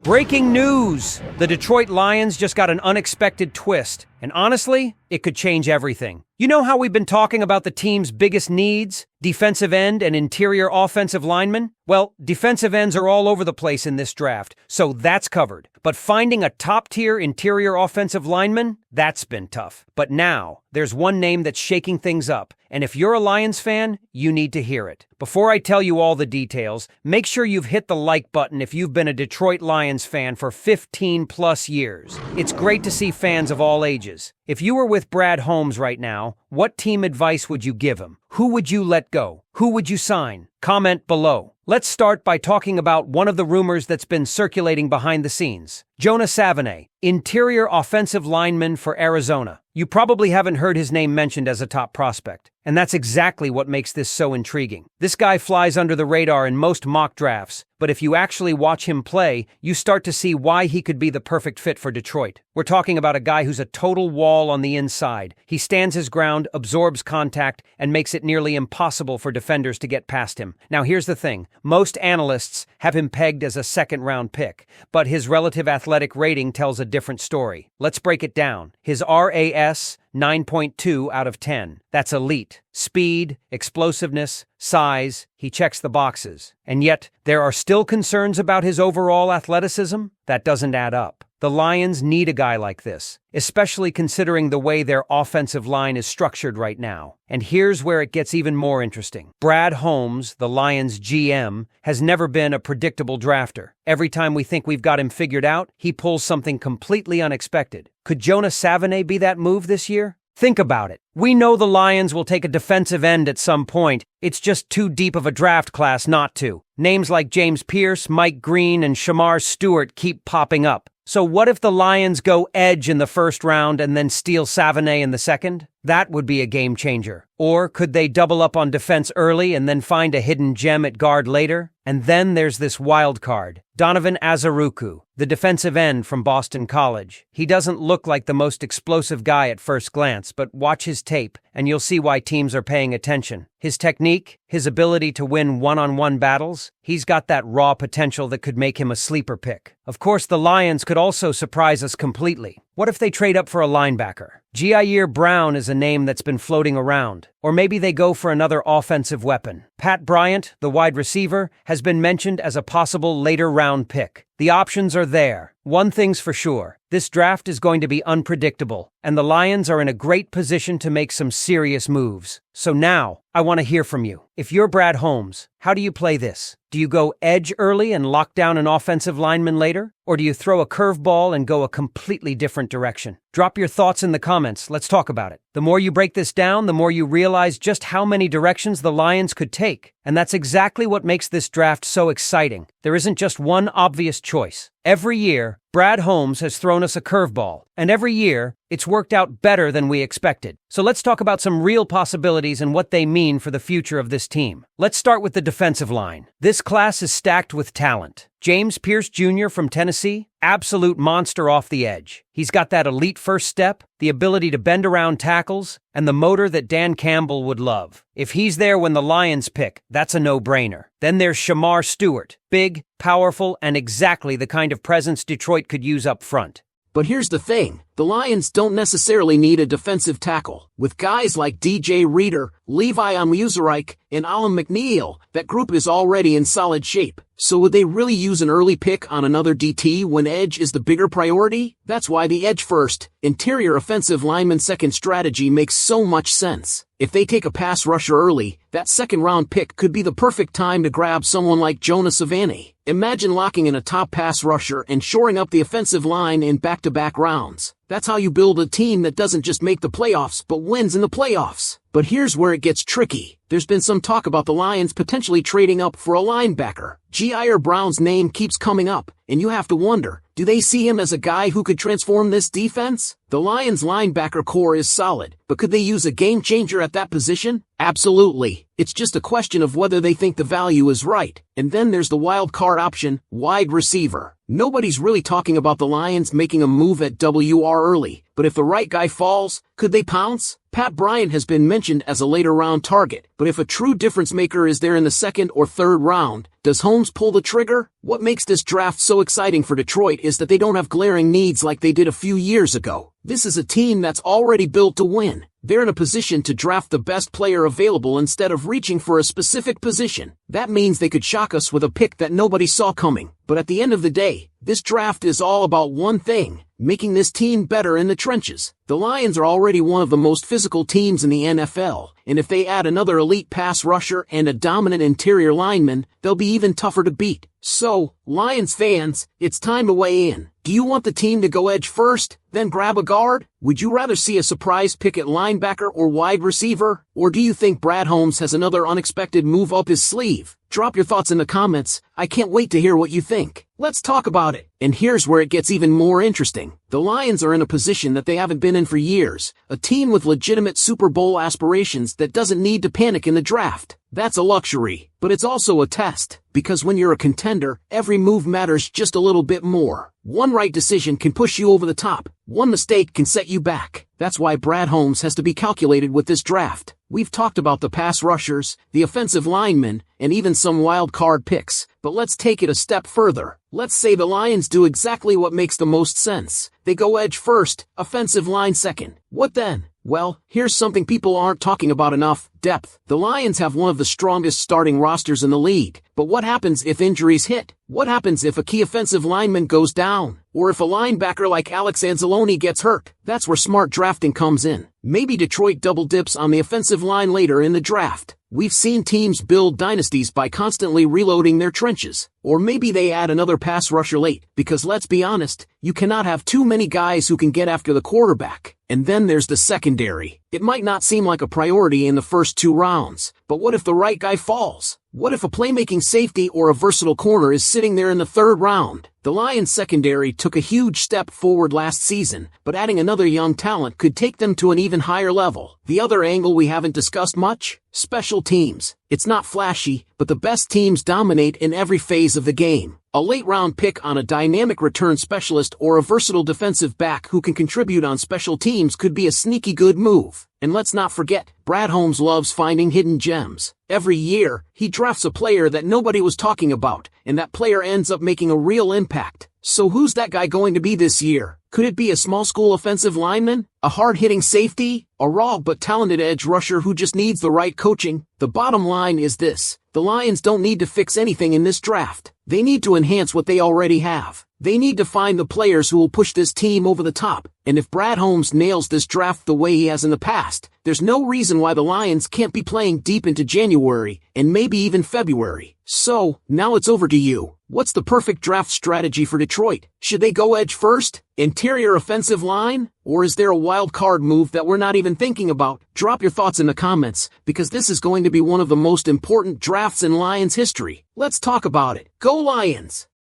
Breaking news! The Detroit Lions just got an unexpected twist, and honestly, it could change everything. You know how we've been talking about the team's biggest needs? Defensive end and interior offensive linemen? Well, defensive ends are all over the place in this draft, so that's covered. But finding a top-tier interior offensive lineman? That's been tough. But now, there's one name that's shaking things up, and if you're a Lions fan, you need to hear it. Before I tell you all the details, make sure you've hit the like button if you've been a Detroit Lions fan for 15+ years. It's great to see fans of all ages. If you were with Brad Holmes right now, what team advice would you give him? Who would you let go? Who would you sign? Comment below. Let's start by talking about one of the rumors that's been circulating behind the scenes. Jonah Savinet, interior offensive lineman for Arizona. You probably haven't heard his name mentioned as a top prospect, and that's exactly what makes this so intriguing. This guy flies under the radar in most mock drafts, but if you actually watch him play, you start to see why he could be the perfect fit for Detroit. We're talking about a guy who's a total wall on the inside. He stands his ground, absorbs contact, and makes it nearly impossible for defenders to get past him. Now here's the thing. Most analysts have him pegged as a second-round pick, but his relative athletic rating tells a different story. Let's break it down. His RAS, 9.2 out of 10. That's elite. Speed, explosiveness, size, he checks the boxes. And yet, there are still concerns about his overall athleticism? That doesn't add up. The Lions need a guy like this, especially considering the way their offensive line is structured right now. And here's where it gets even more interesting. Brad Holmes, the Lions GM, has never been a predictable drafter. Every time we think we've got him figured out, he pulls something completely unexpected. Could Jonah Savinet be that move this year? Think about it. We know the Lions will take a defensive end at some point. It's just too deep of a draft class not to. Names like James Pierce, Mike Green, and Jahmyr St keep popping up. So what if the Lions go edge in the first round and then steal Savinet in the second? That would be a game changer. Or could they double up on defense early and then find a hidden gem at guard later? And then there's this wild card, Donovan Azuruku, the defensive end from Boston College. He doesn't look like the most explosive guy at first glance, but watch his tape and you'll see why teams are paying attention. His technique, his ability to win one-on-one battles, he's got that raw potential that could make him a sleeper pick. Of course, the Lions could also surprise us completely. What if they trade up for a linebacker? Jahmyr Brown is a name that's been floating around. Or maybe they go for another offensive weapon. Pat Bryant, the wide receiver, has been mentioned as a possible later-round pick. The options are there. One thing's for sure. This draft is going to be unpredictable, and the Lions are in a great position to make some serious moves. So now, I want to hear from you. If you're Brad Holmes, how do you play this? Do you go edge early and lock down an offensive lineman later? Or do you throw a curveball and go a completely different direction? Drop your thoughts in the comments. Let's talk about it. The more you break this down, the more you realize just how many directions the Lions could take. And that's exactly what makes this draft so exciting. There isn't just one obvious choice. Every year, Brad Holmes has thrown us a curveball, and every year, it's worked out better than we expected. So let's talk about some real possibilities and what they mean for the future of this team. Let's start with the defensive line. This class is stacked with talent. James Pierce Jr. from Tennessee, absolute monster off the edge. He's got that elite first step, the ability to bend around tackles, and the motor that Dan Campbell would love. If he's there when the Lions pick, that's a no-brainer. Then there's Jahmyr St, big, powerful, and exactly the kind of presence Detroit could use up front. But here's the thing, the Lions don't necessarily need a defensive tackle. With guys like DJ Reader, Levi Onwuzurike, and Alan McNeil, that group is already in solid shape. So would they really use an early pick on another DT when edge is the bigger priority? That's why the edge first, interior offensive lineman second strategy makes so much sense. If they take a pass rusher early, that second-round pick could be the perfect time to grab someone like Jonah Savinet. Imagine locking in a top pass rusher and shoring up the offensive line in back-to-back rounds. That's how you build a team that doesn't just make the playoffs but wins in the playoffs. But here's where it gets tricky. There's been some talk about the Lions potentially trading up for a linebacker. Jahmyr Brown's name keeps coming up, and you have to wonder, do they see him as a guy who could transform this defense? The Lions' linebacker core is solid, but could they use a game changer at that position? Absolutely. It's just a question of whether they think the value is right. And then there's the wild card option, wide receiver. Nobody's really talking about the Lions making a move at WR early, but if the right guy falls, could they pounce? Pat Bryant has been mentioned as a later round target, but if a true difference maker is there in the second or third round, does Holmes pull the trigger? What makes this draft so exciting for Detroit is that they don't have glaring needs like they did a few years ago. This is a team that's already built to win. They're in a position to draft the best player available instead of reaching for a specific position. That means they could shock us with a pick that nobody saw coming. But at the end of the day, this draft is all about one thing: making this team better in the trenches. The Lions are already one of the most physical teams in the NFL, and if they add another elite pass rusher and a dominant interior lineman, they'll be even tougher to beat. So, Lions fans, it's time to weigh in. Do you want the team to go edge first, then grab a guard? Would you rather see a surprise pick at linebacker or wide receiver? Or do you think Brad Holmes has another unexpected move up his sleeve? Drop your thoughts in the comments. I can't wait to hear what you think. Let's talk about it. And here's where it gets even more interesting. The Lions are in a position that they haven't been in for years. A team with legitimate Super Bowl aspirations that doesn't need to panic in the draft. That's a luxury, but it's also a test, because when you're a contender, every move matters just a little bit more. One right decision can push you over the top. One mistake can set you back. That's why Brad Holmes has to be calculated with this draft. We've talked about the pass rushers, the offensive linemen, and even some wild card picks, but let's take it a step further. Let's say the Lions do exactly what makes the most sense. They go edge first, offensive line second. What then? Well, here's something people aren't talking about enough: depth. The Lions have one of the strongest starting rosters in the league, but what happens if injuries hit? What happens if a key offensive lineman goes down? Or if a linebacker like Alex Anzalone gets hurt? That's where smart drafting comes in. Maybe Detroit double dips on the offensive line later in the draft. We've seen teams build dynasties by constantly reloading their trenches. Or maybe they add another pass rusher late, because let's be honest, you cannot have too many guys who can get after the quarterback. And then there's the secondary. It might not seem like a priority in the first 2 rounds, but what if the right guy falls? What if a playmaking safety or a versatile corner is sitting there in the 3rd round? The Lions secondary took a huge step forward last season, but adding another young talent could take them to an even higher level. The other angle we haven't discussed much? Special teams. It's not flashy, but the best teams dominate in every phase of the game. A late-round pick on a dynamic return specialist or a versatile defensive back who can contribute on special teams could be a sneaky good move. And let's not forget, Brad Holmes loves finding hidden gems. Every year, he drafts a player that nobody was talking about, and that player ends up making a real impact. So who's that guy going to be this year? Could it be a small school offensive lineman? A hard-hitting safety? A raw but talented edge rusher who just needs the right coaching? The bottom line is this: the Lions don't need to fix anything in this draft. They need to enhance what they already have. They need to find the players who will push this team over the top. And if Brad Holmes nails this draft the way he has in the past, there's no reason why the Lions can't be playing deep into January, and maybe even February. So, now it's over to you. What's the perfect draft strategy for Detroit? Should they go edge first? Interior offensive line? Or is there a wild card move that we're not even thinking about? Drop your thoughts in the comments, because this is going to be one of the most important drafts in Lions history. Let's talk about it. Go Lions!